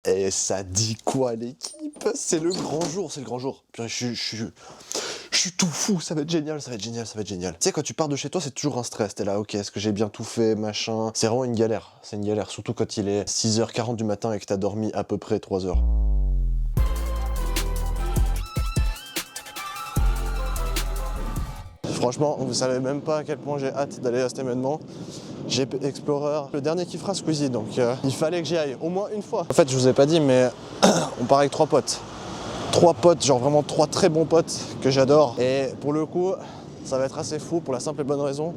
Et ça dit quoi l'équipe? C'est le grand jour, c'est le grand jour. Purée, je suis tout fou, ça va être génial, ça va être génial, ça va être génial. Tu sais, quand tu pars de chez toi, c'est toujours un stress. T'es là, ok, est-ce que j'ai bien tout fait, machin. C'est vraiment une galère, c'est une galère. Surtout quand il est 6h40 du matin et que t'as dormi à peu près 3 heures. Franchement, vous savez même pas à quel point j'ai hâte d'aller à cet événement. GP Explorer, le dernier qui fera Squeezie, donc il fallait que j'y aille au moins une fois. En fait, je vous ai pas dit, mais on part avec 3 potes. 3 potes, genre vraiment 3 très bons potes que j'adore. Et pour le coup, ça va être assez fou pour la simple et bonne raison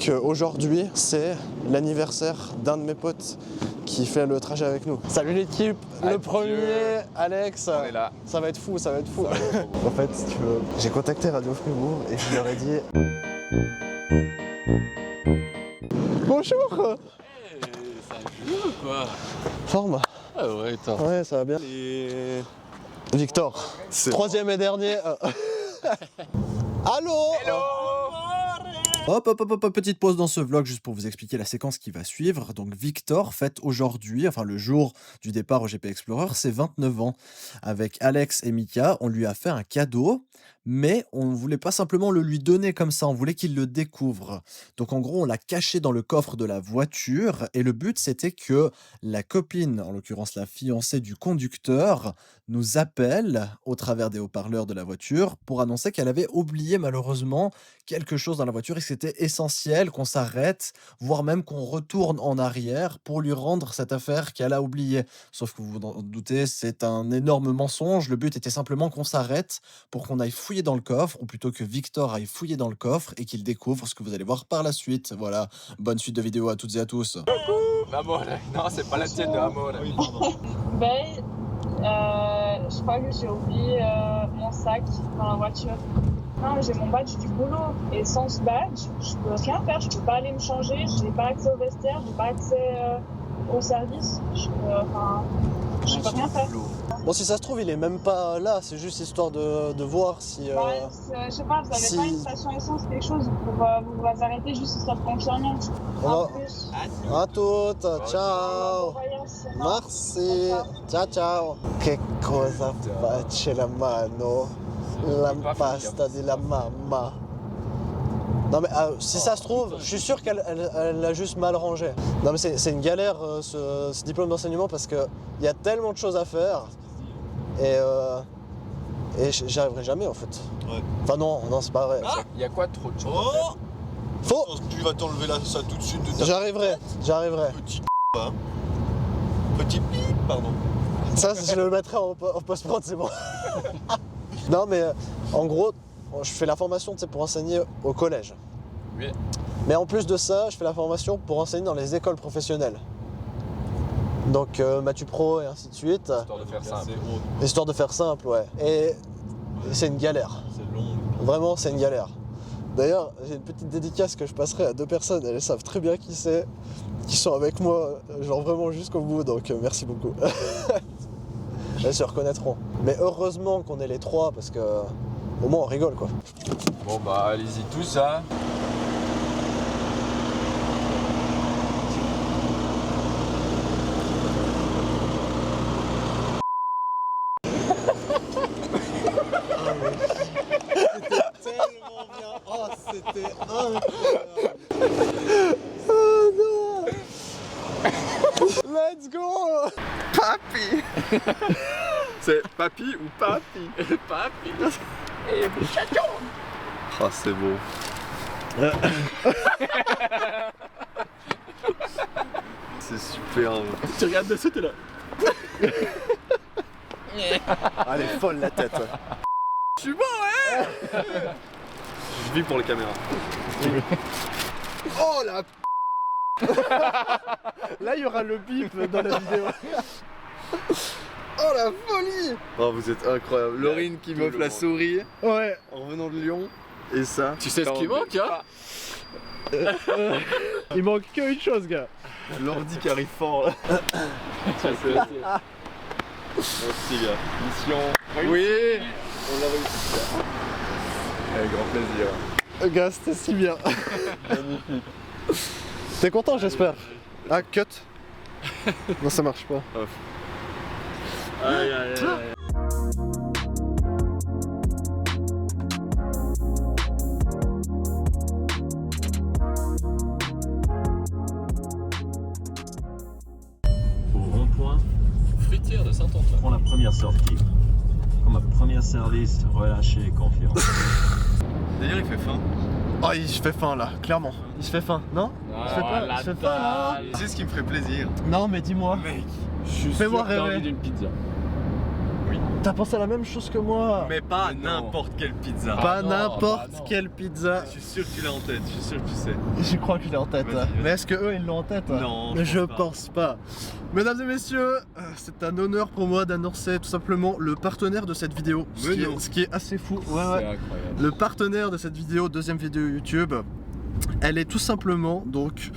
qu'aujourd'hui, c'est l'anniversaire d'un de mes potes qui fait le trajet avec nous. Salut l'équipe, le premier, Alex. On est là. Ça va être fou, ça va être fou. En fait, si tu veux, j'ai contacté Radio Fribourg et je leur ai dit... Bonjour. Ça joue quoi? Forme. Ah ouais, attends. Ouais, ça va bien. Et... Victor, troisième et dernier. Allô. Hello. Hop, petite pause dans ce vlog juste pour vous expliquer la séquence qui va suivre. Donc Victor fête aujourd'hui, enfin le jour du départ au GP Explorer, ses 29 ans. Avec Alex et Mika, on lui a fait un cadeau, mais on ne voulait pas simplement le lui donner comme ça, on voulait qu'il le découvre. Donc en gros, on l'a caché dans le coffre de la voiture et le but c'était que la copine, en l'occurrence la fiancée du conducteur, nous appelle au travers des haut-parleurs de la voiture pour annoncer qu'elle avait oublié malheureusement quelque chose dans la voiture et que c'était essentiel qu'on s'arrête, voire même qu'on retourne en arrière pour lui rendre cette affaire qu'elle a oubliée. Sauf que vous vous en doutez, c'est un énorme mensonge. Le but était simplement qu'on s'arrête pour qu'on aille fouiller dans le coffre, ou plutôt que Victor aille fouiller dans le coffre et qu'il découvre ce que vous allez voir par la suite. Voilà, bonne suite de vidéos à toutes et à tous. Maman, là. Non, c'est pas la tienne de Maman, là. Ben, je crois que j'ai oublié mon sac dans la voiture. Non, mais j'ai mon badge du boulot. Et sans ce badge, je peux rien faire. Je peux pas aller me changer. J'ai pas accès au vestiaire. J'ai pas accès au service. Je peux rien faire. Bon, si ça se trouve, il est même pas là. C'est juste histoire de voir si. Je sais pas, vous avez pas une station essence, quelque chose pour vous arrêter juste histoire de confirmer. En plus. À toutes, ciao. Merci. Ciao ciao. Che cosa faccio la mano? La pasta di la mamma. Non mais si ça se trouve, je suis sûr qu'elle l'a juste mal rangé. Non mais c'est une galère ce diplôme d'enseignement parce qu'il y a tellement de choses à faire et j'y arriverai jamais en fait. Ouais. Enfin non, c'est pas vrai. Il y a quoi trop de choses à faire? Faux. Tu vas t'enlever ça tout de suite de ta J'arriverai. petit hein. Petit pip, pardon. Ça, je le mettrai en post-prod, c'est bon. Non mais en gros, je fais la formation pour enseigner au collège. Oui. Mais en plus de ça, je fais la formation pour enseigner dans les écoles professionnelles. Donc Mathieu Pro et ainsi de suite. Histoire de faire simple. Histoire de faire simple, ouais. Et c'est une galère. C'est long. Vraiment, c'est une galère. D'ailleurs, j'ai une petite dédicace que je passerai à 2 personnes. Elles savent très bien qui c'est, qui sont avec moi, genre vraiment jusqu'au bout. Donc merci beaucoup. Elles se reconnaîtront. Mais heureusement qu'on est les 3 parce que au moins on rigole quoi. Bon bah allez-y tous, hein. Tellement bien. Oh, c'était incroyable. Oh non. Let's go. Papi. C'est papi ou papi? Papi. Et chacho. Oh, c'est beau. C'est super. Tu regardes dessus, t'es là. Elle est folle la tête. Ouais. Je suis bon, ouais. Je vis pour les caméras. Oh la Là il y aura le bip dans la vidéo. Oh la folie. Oh, vous êtes incroyable. Laurine qui m'offre la souris Ouais. En revenant de Lyon. Et ça. Tu sais ce qui manque, hein? Il manque qu'une chose gars. L'ordi qui arrive fort là. Merci gars. Mission. Oui. On l'a réussi. Avec grand plaisir. Gars c'était si bien. T'es content j'espère. Ah cut. Non ça marche pas. Aïe, aïe, aïe. Au rond-point, Fruitière de Saint-Antoine. pour la première sortie. Pour ma première service, relâchez et confiance. D'ailleurs, il fait faim. Oh, il se fait faim là, clairement. Il se fait faim, non? Il se fait pas, il se fait faim là. Tu sais ce qui me ferait plaisir? Non, mais dis-moi. Mec, Fais-moi rêver. d'une pizza. T'as pensé à la même chose que moi. mais pas Mais non. n'importe quelle pizza. Pas non, n'importe bah non. quelle pizza. Je suis sûr que tu l'as en tête, je suis sûr que tu sais. Je crois que je l'ai en tête. Vas-y, vas-y. Mais est-ce que eux ils l'ont en tête? Non, Mais je je pense pense pas. Mesdames et messieurs, c'est un honneur pour moi d'annoncer tout simplement le partenaire de cette vidéo. Mais non. Ce qui est assez fou. Ouais, C'est ouais. incroyable. Le partenaire de cette vidéo, deuxième vidéo YouTube, elle est tout simplement donc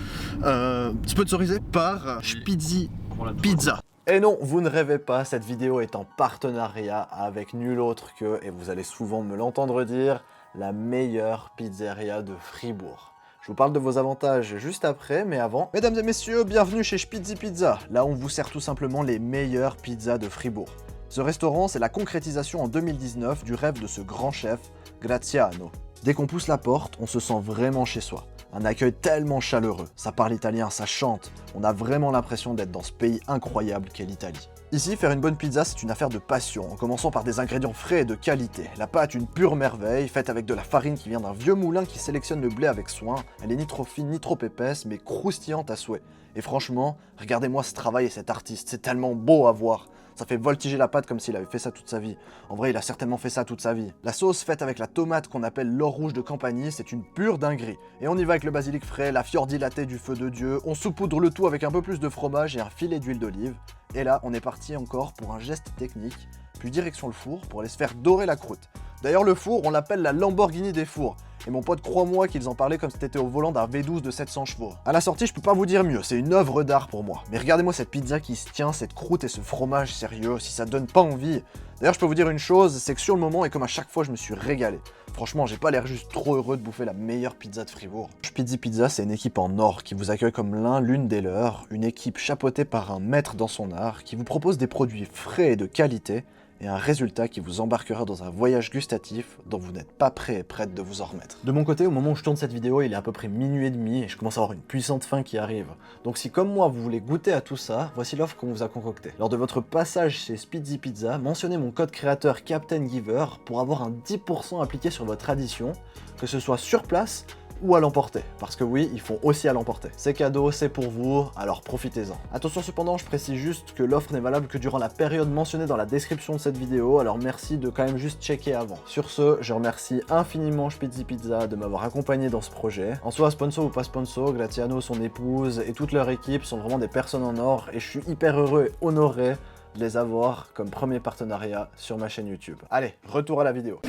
sponsorisée par Spizzy Pour la Pizza. Et non, vous ne rêvez pas, cette vidéo est en partenariat avec nul autre que, et vous allez souvent me l'entendre dire, la meilleure pizzeria de Fribourg. Je vous parle de vos avantages juste après, mais avant, mesdames et messieurs, bienvenue chez Spizzy Pizza. Là, on vous sert tout simplement les meilleures pizzas de Fribourg. Ce restaurant, c'est la concrétisation en 2019 du rêve de ce grand chef, Graziano. Dès qu'on pousse la porte, on se sent vraiment chez soi. Un accueil tellement chaleureux, ça parle italien, ça chante, on a vraiment l'impression d'être dans ce pays incroyable qu'est l'Italie. Ici, faire une bonne pizza, c'est une affaire de passion, en commençant par des ingrédients frais et de qualité. La pâte, une pure merveille, faite avec de la farine qui vient d'un vieux moulin qui sélectionne le blé avec soin. Elle est ni trop fine, ni trop épaisse, mais croustillante à souhait. Et franchement, regardez-moi ce travail et cet artiste, c'est tellement beau à voir. Ça fait voltiger la pâte comme s'il avait fait ça toute sa vie. En vrai, il a certainement fait ça toute sa vie. La sauce faite avec la tomate qu'on appelle l'or rouge de Campanie, c'est une pure dinguerie. Et on y va avec le basilic frais, la fiordi latte du feu de Dieu, on saupoudre le tout avec un peu plus de fromage et un filet d'huile d'olive. Et là, on est parti encore pour un geste technique, puis direction le four pour aller se faire dorer la croûte. D'ailleurs, le four, on l'appelle la Lamborghini des fours. Et mon pote, crois-moi qu'ils en parlaient comme si t'étais au volant d'un V12 de 700 chevaux. À la sortie, je peux pas vous dire mieux, c'est une œuvre d'art pour moi. Mais regardez-moi cette pizza qui se tient, cette croûte et ce fromage sérieux, si ça donne pas envie. D'ailleurs, je peux vous dire une chose, c'est que sur le moment, et comme à chaque fois, je me suis régalé. Franchement, j'ai pas l'air juste trop heureux de bouffer la meilleure pizza de Fribourg. Spizzy Pizza, c'est une équipe en or qui vous accueille comme l'une des leurs, une équipe chapeautée par un maître dans son art, qui vous propose des produits frais et de qualité, et un résultat qui vous embarquera dans un voyage gustatif dont vous n'êtes pas prêt et prête de vous en remettre. De mon côté, au moment où je tourne cette vidéo, il est à peu près minuit et demi et je commence à avoir une puissante faim qui arrive. Donc si comme moi vous voulez goûter à tout ça, voici l'offre qu'on vous a concoctée. Lors de votre passage chez Spizzy Pizza, mentionnez mon code créateur Captain Giver pour avoir un 10% appliqué sur votre addition, que ce soit sur place ou à l'emporter, parce que oui, ils font aussi à l'emporter. C'est cadeau, c'est pour vous, alors profitez-en. Attention cependant, je précise juste que l'offre n'est valable que durant la période mentionnée dans la description de cette vidéo, alors merci de quand même juste checker avant. Sur ce, je remercie infiniment Spizzy Pizza de m'avoir accompagné dans ce projet. En soi, sponsor ou pas sponsor, Graziano, son épouse et toute leur équipe sont vraiment des personnes en or, et je suis hyper heureux et honoré de les avoir comme premier partenariat sur ma chaîne YouTube. Allez, retour à la vidéo.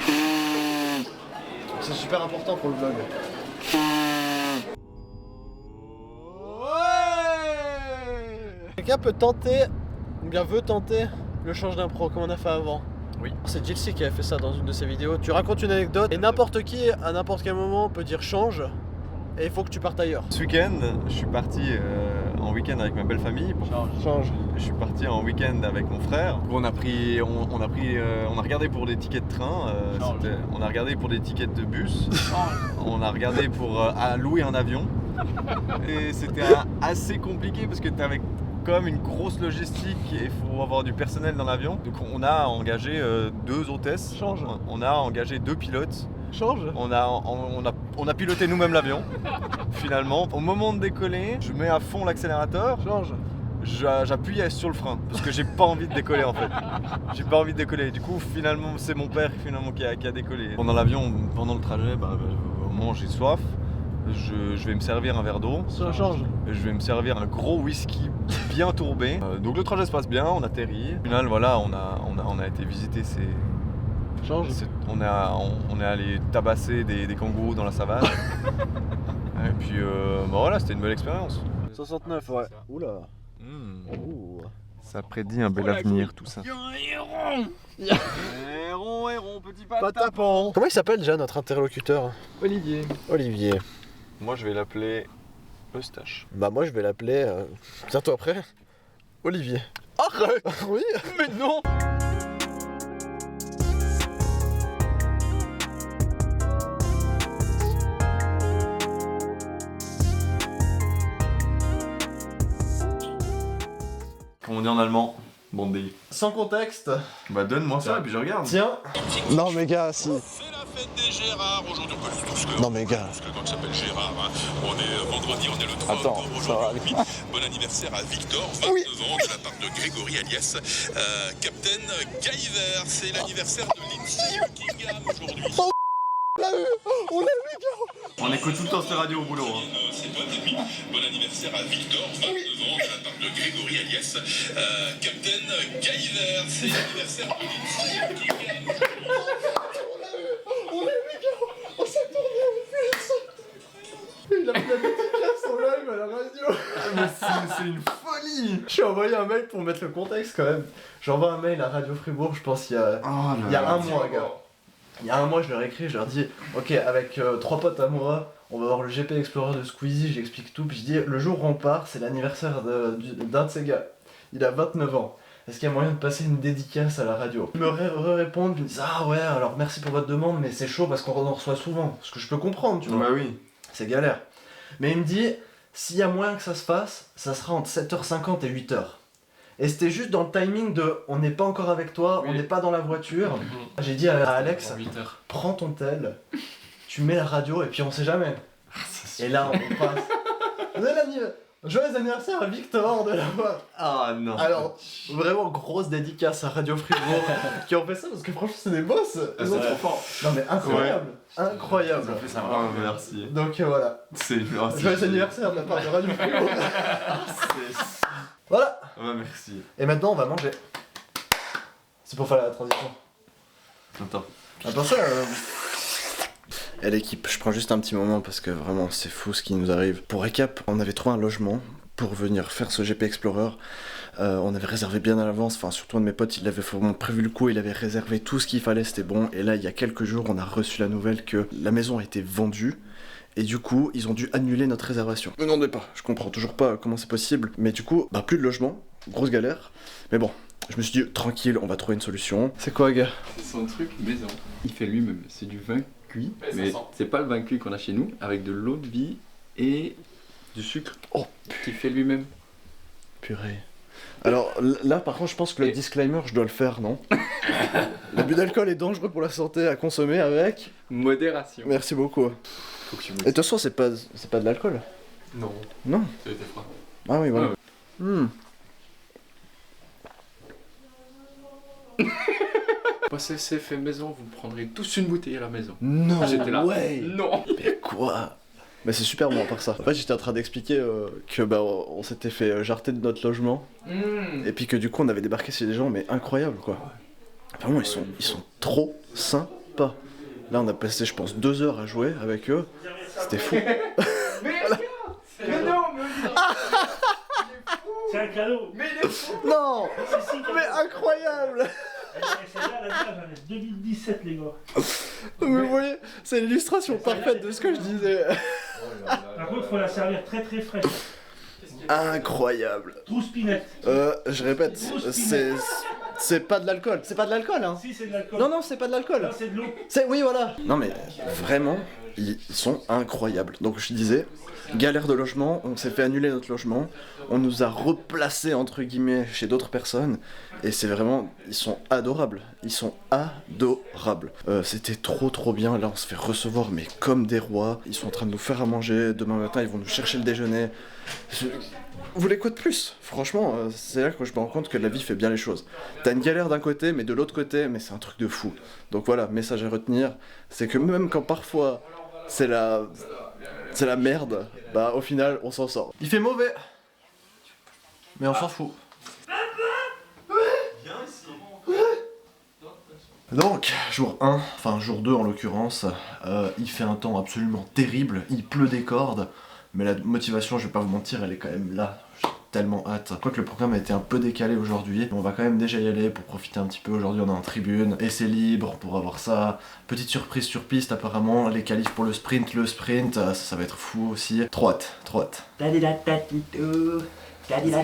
C'est super important pour le vlog. Quelqu'un peut tenter, ou bien veut tenter, le change d'impro comme on a fait avant. Oui. C'est Jilcy qui avait fait ça dans une de ses vidéos. Tu racontes une anecdote et n'importe qui, à n'importe quel moment, peut dire change et il faut que tu partes ailleurs. Ce week-end, je suis parti en week-end avec ma belle famille. Change. Je suis parti en week-end avec mon frère. On a regardé pour des tickets de train. On a regardé pour des tickets de bus. On a regardé pour louer un avion. Et c'était assez compliqué parce que tu avais quand même une grosse logistique et il faut avoir du personnel dans l'avion. Donc on a engagé 2 hôtesses. Change. On a engagé 2 pilotes. Change. On a piloté nous-mêmes l'avion. Finalement, au moment de décoller, je mets à fond l'accélérateur. Change. J'appuie sur le frein parce que j'ai pas envie de décoller en fait. J'ai pas envie de décoller. Du coup, finalement, c'est mon père qui a décollé. Pendant l'avion, pendant le trajet, au moment où j'ai soif, je vais me servir un verre d'eau. Ça change. Je vais me servir un gros whisky bien tourbé. Donc le trajet se passe bien, on atterrit. Au final, voilà, on a été visiter ces. Change. On est allé tabasser des kangourous dans la savane. Et puis voilà, c'était une belle expérience. 69, ouais. Oula. Ouh. Ça prédit un bel avenir, tout ça. Héron, petit Patapon. Comment il s'appelle déjà notre interlocuteur? Olivier. Olivier. Moi, je vais l'appeler Eustache. Bah moi je vais l'appeler... Tiens-toi prêt. Olivier. Arrête. Oui. Mais non. Comment on dit en allemand? Bondi. Sans contexte. Bah donne-moi ça et puis je regarde. Tiens. Non mais gars, si. C'est la fête des Gérards aujourd'hui, on peut tous que. Non mais gars. Parce que quand il s'appelle Gérard, hein, on est vendredi, on est le 3 Attends, octobre ça va aujourd'hui. Bon anniversaire à Victor, 29 ans, de la part de Grégory alias Captain Guyver. C'est l'anniversaire de Lindsay Buckingham aujourd'hui. On l'a eu gars. On écoute tout le temps cette radio au boulot. Hein. C'est toi, Demi. Bon anniversaire à Victor, 29 ans, de la part de Grégory alias Captain Guyver. C'est l'anniversaire de Lindsay Buckingham aujourd'hui. On l'a eu gars. On s'est tourné en plus. Il a pris la dédicace en live à la radio. Mais c'est une folie. Je suis envoyé un mail pour mettre le contexte quand même. J'envoie un mail à Radio Fribourg, je pense il y a un mois gars. Il y a un mois, je leur ai écrit, je leur dis ok, avec 3 potes à moi, on va voir le GP Explorer de Squeezie, j'explique tout, puis je dis le jour où on part, c'est l'anniversaire d'un de ces gars. Il a 29 ans. Est-ce qu'il y a moyen de passer une dédicace à la radio? Ils me répondent, ils me disent ah ouais, alors merci pour votre demande, mais c'est chaud parce qu'on en reçoit souvent. Ce que je peux comprendre, tu vois. Bah oui. C'est galère. Mais il me dit s'il y a moyen que ça se fasse, ça sera entre 7h50 et 8h. Et c'était juste dans le timing de on n'est pas encore avec toi, on n'est pas dans la voiture. J'ai dit à Alex, prends ton tel, tu mets la radio et puis on sait jamais. Et là on passe. On est joyeux anniversaire à Victor de la voix. Ah non. Alors, vraiment grosse dédicace à Radio Fribourg qui ont fait ça parce que franchement c'est des boss. Ils ont trop fort. Non mais incroyable. Incroyable. Ça fait sympa, merci. Donc voilà. C'est Joyeux anniversaire de la part de Radio Fribourg. Voilà. Ouais, merci. Et maintenant on va manger. C'est pour faire la transition. Attends. Attends ça. Et l'équipe, je prends juste un petit moment parce que vraiment c'est fou ce qui nous arrive. Pour récap, on avait trouvé un logement pour venir faire ce GP Explorer. On avait réservé bien à l'avance, enfin surtout un de mes potes, il avait vraiment prévu le coup, il avait réservé tout ce qu'il fallait, c'était bon. Et là il y a quelques jours on a reçu la nouvelle que la maison a été vendue. Et du coup, ils ont dû annuler notre réservation. Ne demandez pas, je comprends toujours pas comment c'est possible. Mais du coup, plus de logement, grosse galère. Mais bon, je me suis dit, tranquille, on va trouver une solution. C'est quoi, gars? C'est son truc maison. Il fait lui-même. C'est du vin cuit, mais c'est pas le vin cuit qu'on a chez nous, avec de l'eau de vie et du sucre. Oh, qu'il fait lui-même. Purée. Alors là, par contre, je pense que le disclaimer, je dois le faire, non? L'abus d'alcool est dangereux pour la santé à consommer avec modération. Merci beaucoup. Faut que tu Et de toute façon, c'est pas de l'alcool. Non. Non. Ça a été froid. Ah oui, voilà. C'est fait maison, vous prendrez tous une bouteille à la maison. Non, j'étais là. Ouais. Non. Mais quoi? Mais c'est super bon à part ça. En fait, j'étais en train d'expliquer que on s'était fait jarter de notre logement. Et puis que du coup, on avait débarqué chez des gens, mais incroyables quoi. Vraiment, ils sont trop sympas. Là, on a passé, je pense, 2 heures à jouer avec eux. C'était fou. Mais non, mais c'est un cadeau. Mais il est fou. Non. Si, Mais incroyable. Celle-là, j'en ai 2017, les gars. Mais vous voyez, c'est l'illustration parfaite de ce que je disais. Par contre, faut la servir très très fraîche. Incroyable. Trouspinette. Je répète, c'est pas de l'alcool. C'est pas de l'alcool, hein. Si, c'est de l'alcool. Non, c'est pas de l'alcool. Non, c'est de l'eau. Oui, voilà. Non, mais vraiment, ils sont incroyables. Donc, je disais, galère de logement, on s'est fait annuler notre logement, on nous a replacés, entre guillemets, chez d'autres personnes, et c'est vraiment, ils sont adorables. Ils sont adorables. C'était trop bien. Là, on se fait recevoir, mais comme des rois. Ils sont en train de nous faire à manger. Demain matin, ils vont nous chercher le déjeuner. Vous voulez quoi de plus? Franchement, c'est là que je me rends compte que la vie fait bien les choses. T'as une galère d'un côté, mais de l'autre côté, mais c'est un truc de fou. Donc voilà, message à retenir, c'est que même quand parfois c'est la merde, au final, on s'en sort. Il fait mauvais, mais on s'en fout. Donc, jour 1, enfin jour 2 en l'occurrence, il fait un temps absolument terrible, il pleut des cordes. Mais la motivation, je vais pas vous mentir, elle est quand même là. J'ai tellement hâte. Quoique le programme a été un peu décalé aujourd'hui, on va quand même déjà y aller pour profiter un petit peu. Aujourd'hui, on est en tribune, et c'est libre pour avoir ça. Petite surprise sur piste, apparemment. Les qualifs pour le sprint, ça va être fou aussi. Trop hâte. Et la pizza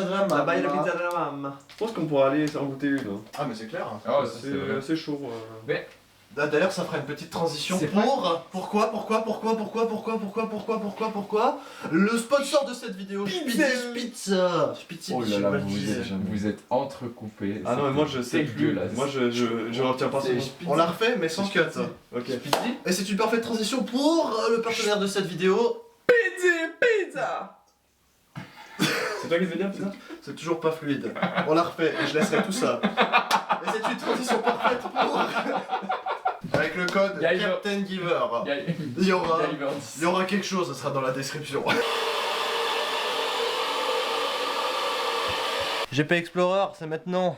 de la maman. Là-bas, il y a la pizza de la maman. Je pense qu'on pourra aller s'en goûter une. Ah, mais c'est clair. C'est chaud. D'ailleurs, ça fera une petite transition pour... Pourquoi le sponsor de cette vidéo, Spitzy's Pizza. Spitzy, Oh là là, vous êtes entrecoupés. Ah non, mais moi je sais plus. Moi je retiens pas son nom. On la refait, mais sans cut. Ok. Spitzy. Et c'est une parfaite transition pour le partenaire de cette vidéo. Pizza. C'est toi qui veux dire pizza? C'est toujours pas fluide. On la refait et je laisserai tout ça. Et c'est une transition parfaite pour... Avec le code Captain Giver. Il y aura quelque chose, ça sera dans la description. GP Explorer, c'est maintenant.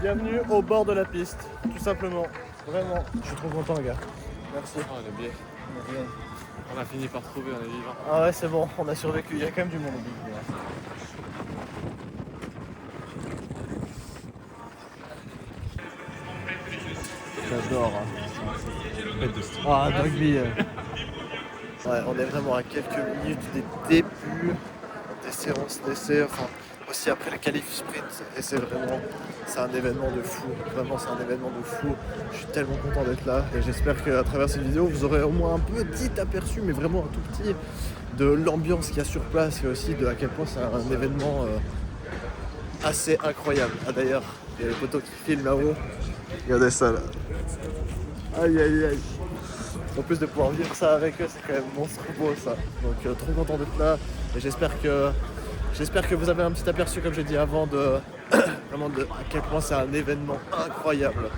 Bienvenue au bord de la piste, tout simplement. Vraiment, je suis trop content, gars. Merci. Oh, on est bien. On a fini par trouver, on est vivant. Ah ouais, c'est bon, on a survécu. Il y a quand même du monde au bout. J'adore. Ah, Dogby. Ouais, on est vraiment à quelques minutes des débuts. On se laissait, enfin, aussi après le qualif sprint. Et c'est un événement de fou. Vraiment, c'est un événement de fou. Je suis tellement content d'être là. Et j'espère qu'à travers cette vidéo, vous aurez au moins un petit aperçu, mais vraiment un tout petit, de l'ambiance qu'il y a sur place et aussi de à quel point c'est un événement assez incroyable. Ah d'ailleurs, il y a les poteaux qui filment là-haut. Regardez ça là. Aïe aïe aïe. En plus de pouvoir vivre ça avec eux, c'est quand même monstrueux beau ça. Donc trop content d'être là et j'espère que vous avez un petit aperçu, comme j'ai dit avant, de vraiment de à quel point c'est un événement incroyable.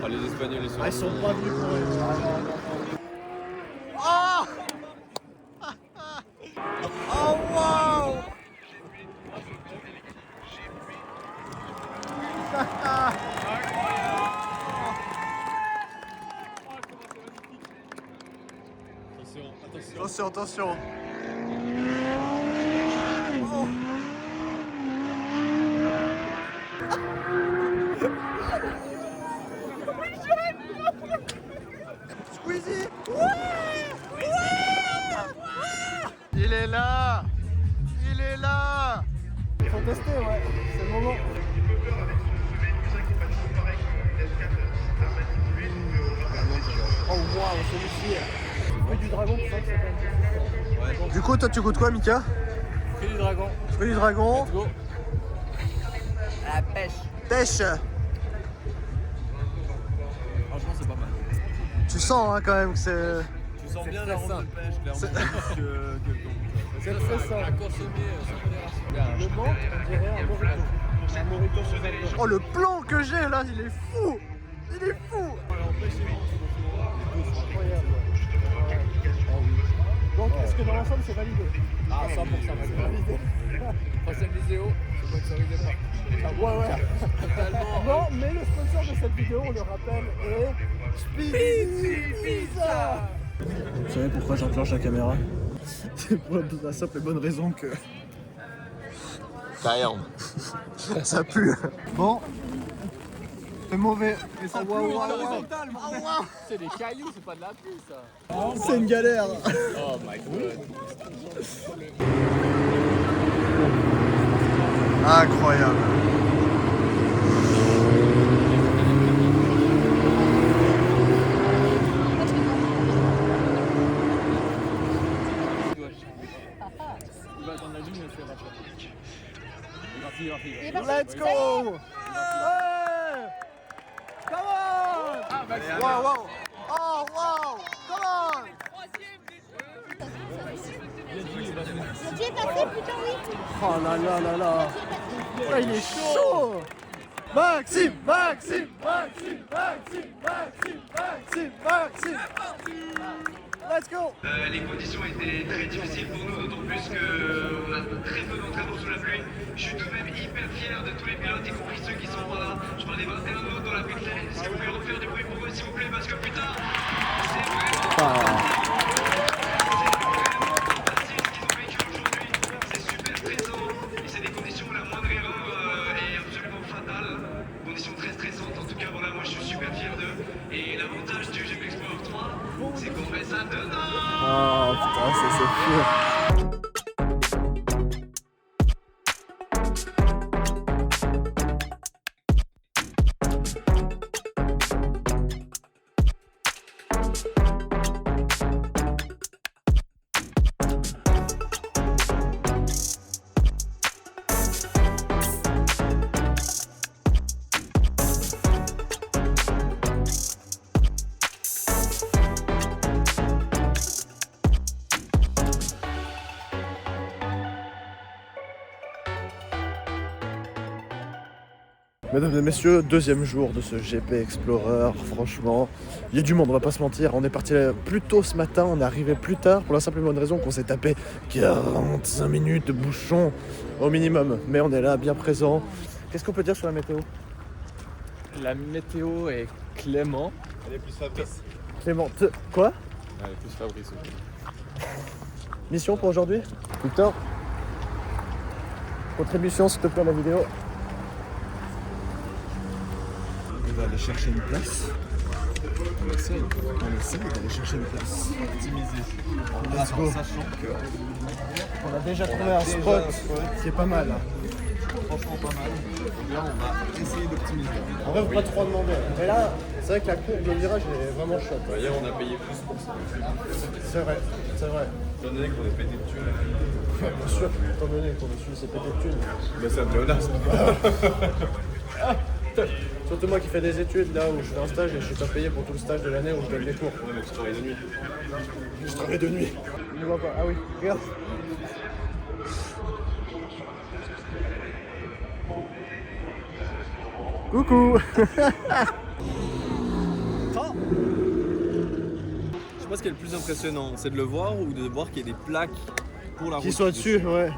Les Espagnols, ils sont pas venus pour eux. Oh wow! Attention, attention. Oh. Squeezie! Il est là! Il est là! Il faut tester, ouais, c'est le moment. Oh waouh, celui-ci! Fruit du dragon, c'est ça que ça s'appelle. Ouais. Du coup, toi tu goûtes quoi, Mika? Fruit du dragon. Fruit du dragon. Let's go. À la pêche. Pêche! Franchement, c'est pas mal. Tu sens hein, quand même que c'est... Tu sens bien la ronde de pêche, clairement. C'est très ça. À consommer sans modération. Le manque, on dirait un morito. Un morito chez un. Oh, le plan que j'ai là, il est fou! Il est fou! Incroyable. Donc, est-ce que dans l'ensemble, c'est validé? Ah, 100% validé. Prochaine vidéo, je ne sponsorisez pas. Ah, ouais. Totalement. Non, mais le sponsor de cette vidéo, on le rappelle, est Spitzy Pizza. Vous savez pourquoi j'enclenche la caméra? C'est pour la simple et bonne raison que... Ça pue. Bon. C'est mauvais. Mais ça pue horizontal. C'est des cailloux, c'est pas de la pluie ça. C'est une galère. Oh my god. Incroyable. Il va attendre la lune et c'est rapide. Let's go! Hey! Come on! Wow, wow! Oh, wow! Come on! Dieu est passé, putain, oui. Oh là là là là! Oh, il est chaud! Maxime, Maxime, Maxime, Maxime, Maxime, Maxime, Maxime. Let's go. Les conditions étaient très difficiles pour nous, d'autant plus qu'on a très peu d'entraînement sous la pluie. Je suis tout de même hyper fier de tous les pilotes, y compris ceux qui sont pas là. Je parle des 21 autres dans la pit lane. Est-ce que vous pouvez refaire du bruit pour eux, s'il vous plaît, parce que putain, c'est vraiment fantastique ce qu'ils ont vécu aujourd'hui. C'est super stressant et c'est des conditions où la moindre erreur est absolument fatale. Conditions très stressantes. En tout cas, voilà, moi je suis super fier d'eux. Et l'avantage du GP Explorer 3, c'est qu'on fait ça dedans. Oh putain, ça c'est fou. Mesdames et messieurs, deuxième jour de ce GP Explorer. Franchement, il y a du monde, on va pas se mentir. On est parti plus tôt ce matin, on est arrivé plus tard pour la simple et bonne raison qu'on s'est tapé 45 minutes de bouchon au minimum. Mais on est là, bien présent. Qu'est-ce qu'on peut dire sur la météo? La météo est Clément. Elle est plus Fabrice. Clément, quoi? Elle est plus Fabrice aussi. Mission pour aujourd'hui? Victor? Contribution s'il te plaît à la vidéo. On va aller chercher une place. On essaye d'aller chercher une place. Optimiser. Let's go. Sachant que On a déjà trouvé un spot qui est pas mal. franchement pas mal. Donc là, on va essayer d'optimiser. En vrai, faut pas trop demander. Mais là, c'est vrai que la courbe de virage est vraiment chouette. Hier, on a payé plus pour ça. C'est vrai, c'est vrai. Étant donné qu'on est pété de thunes. Bien sûr, étant donné qu'on a suivi ces pétés de thunes. Mais c'est un pléonasme. Surtout moi qui fais des études là où je fais un stage et je suis pas payé pour tout le stage de l'année où je donne des cours. Ouais, mais tu travailles de nuit. Je travaille de nuit. Je ne vois pas. Ah oui, regarde. Coucou. Je sais pas ce qui est le plus impressionnant, c'est de le voir ou de voir qu'il y a des plaques pour la route. Qui soit dessus, ouais.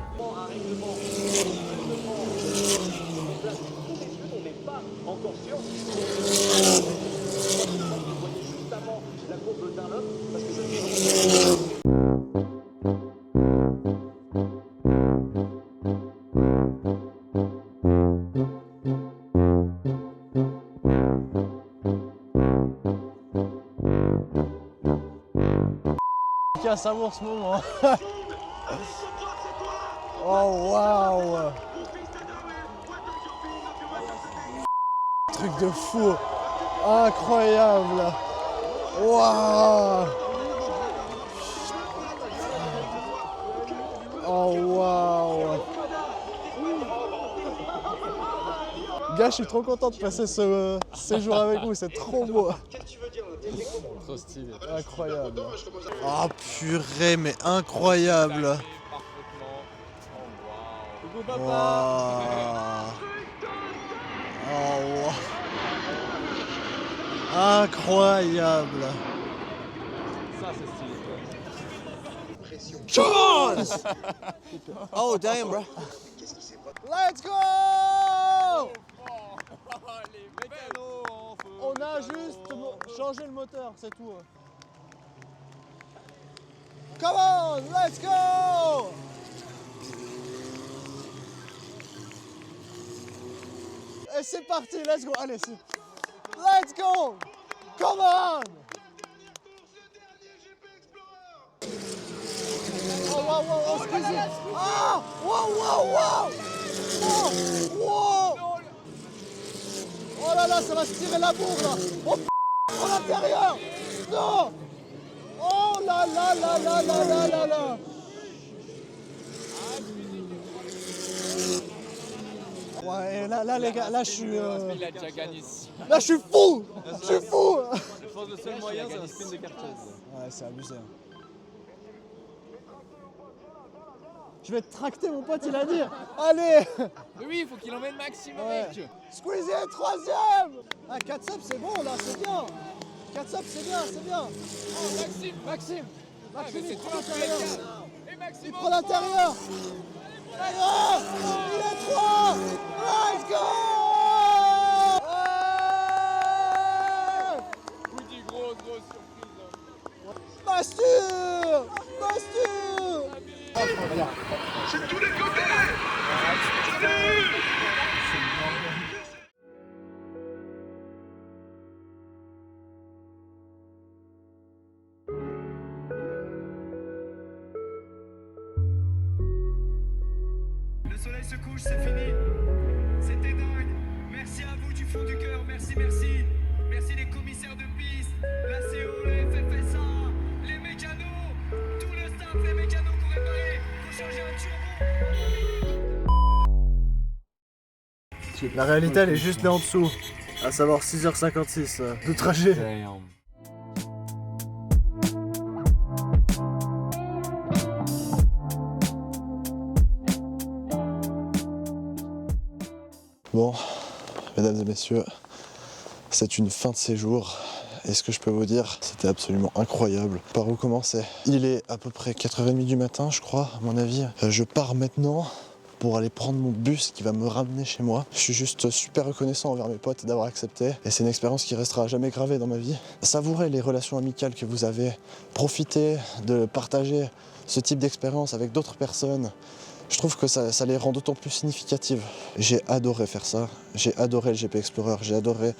À savoir ce moment. Oh waouh. Truc de fou. Incroyable. Waouh. Oh waouh. Gars, je suis trop content de passer ce séjour avec vous, c'est trop beau. Trop stylé. Incroyable. Oh purée, mais incroyable. Wow. Oh, wow. Incroyable. Ça, c'est stylé. Chose. Oh damn, bro. Let's go. On a juste changé le moteur, c'est tout. Come on, let's go! Et c'est parti, let's go. Allez, let's go! Come on! Oh, wow, wow, oh, squeezie! Ah! Wow, wow, wow! Oh, wow! Oh là là, ça va se tirer la bourre là! Oh, à l'intérieur! Non! Oh là là là là là là là là! Ouais, là les gars, là je suis... Il a déjà gagné. Là je suis fou! Je suis fou! Je pense que le seul moyen, c'est un spin de cartouche. Ouais, c'est abusé. Je vais te tracter, mon pote, il a dit. Allez. Mais oui, il faut qu'il emmène Maxime Ouais. avec. Squeezie, 3ème. Ah, 4 subs, c'est bon, là, c'est bien. 4 subs, c'est bien, c'est bien. Oh, Maxime. Maxime, Ah, mais il c'est prend toi qui l'intérieur. es Et Maxime Il prend l'intérieur. Ah, il est 3. Let's go. Oui, dis grosse surprise. Mastur. Mastur. C'est tous les côtés. Salut. Le soleil se couche, c'est fini. C'était dingue. Merci à vous du fond du cœur. Merci, merci. Merci les commissaires de piste, la CO, le FFSA, les mécanos, tout le staff, les mécanos qu'on réparé. Faut changer un turbo. La réalité, elle est juste là en dessous. À savoir 6h56 de trajet. Bon, mesdames et messieurs, c'est une fin de séjour. Et ce que je peux vous dire, c'était absolument incroyable. Par où commencer? Il est à peu près 4h30 du matin, je crois, à mon avis. Je pars maintenant pour aller prendre mon bus qui va me ramener chez moi. Je suis juste super reconnaissant envers mes potes d'avoir accepté. Et c'est une expérience qui restera à jamais gravée dans ma vie. Savourez les relations amicales que vous avez. Profitez de partager ce type d'expérience avec d'autres personnes. Je trouve que ça les rend d'autant plus significatives. J'ai adoré faire ça, j'ai adoré le GP Explorer, j'ai adoré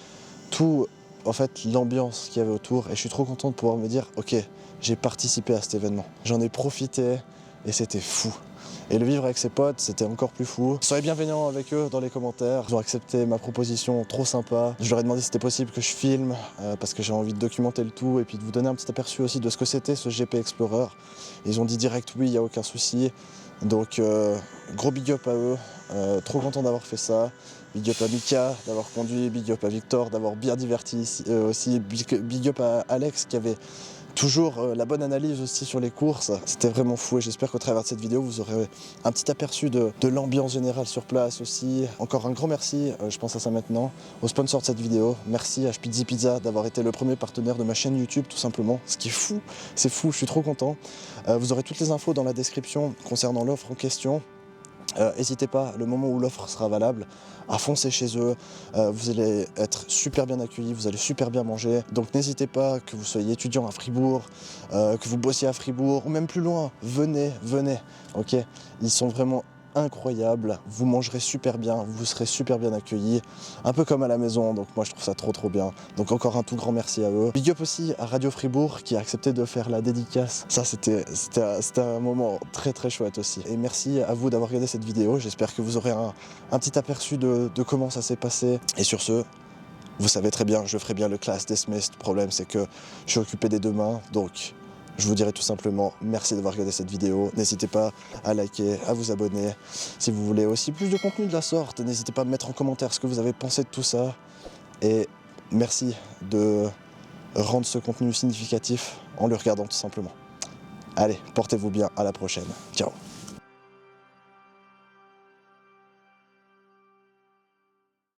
tout, en fait, l'ambiance qu'il y avait autour. Et je suis trop content de pouvoir me dire, ok, j'ai participé à cet événement. J'en ai profité et c'était fou. Et le vivre avec ses potes, c'était encore plus fou. Soyez bienveillants avec eux dans les commentaires. Ils ont accepté ma proposition, trop sympa. Je leur ai demandé si c'était possible que je filme, parce que j'ai envie de documenter le tout et puis de vous donner un petit aperçu aussi de ce que c'était ce GP Explorer. Ils ont dit direct oui, il n'y a aucun souci. Donc gros big up à eux, trop content d'avoir fait ça. Big up à Mika d'avoir conduit, big up à Victor d'avoir bien diverti aussi, big up à Alex qui avait toujours la bonne analyse aussi sur les courses. C'était vraiment fou et j'espère qu'au travers de cette vidéo vous aurez un petit aperçu de l'ambiance générale sur place aussi. Encore un grand merci, je pense à ça maintenant, au sponsor de cette vidéo. Merci à Spitzy Pizza d'avoir été le premier partenaire de ma chaîne YouTube tout simplement. Ce qui est fou, c'est fou, je suis trop content. Vous aurez toutes les infos dans la description concernant l'offre en question. N'hésitez pas, le moment où l'offre sera valable, à foncer chez eux. Vous allez être super bien accueillis, vous allez super bien manger. Donc n'hésitez pas, que vous soyez étudiant à Fribourg, que vous bossiez à Fribourg ou même plus loin, venez, ok. Ils sont vraiment incroyables, vous mangerez super bien, vous serez super bien accueillis, un peu comme à la maison, donc moi je trouve ça trop bien. Donc encore un tout grand merci à eux. Big up aussi à Radio Fribourg qui a accepté de faire la dédicace. Ça c'était un moment très chouette aussi. Et merci à vous d'avoir regardé cette vidéo, j'espère que vous aurez un petit aperçu de comment ça s'est passé. Et sur ce, vous savez très bien, je ferai bien le class dismissed. Le problème c'est que je suis occupé des deux mains, donc je vous dirai tout simplement merci d'avoir regardé cette vidéo. N'hésitez pas à liker, à vous abonner. Si vous voulez aussi plus de contenu de la sorte, n'hésitez pas à me mettre en commentaire ce que vous avez pensé de tout ça. Et merci de rendre ce contenu significatif en le regardant tout simplement. Allez, portez-vous bien, à la prochaine. Ciao.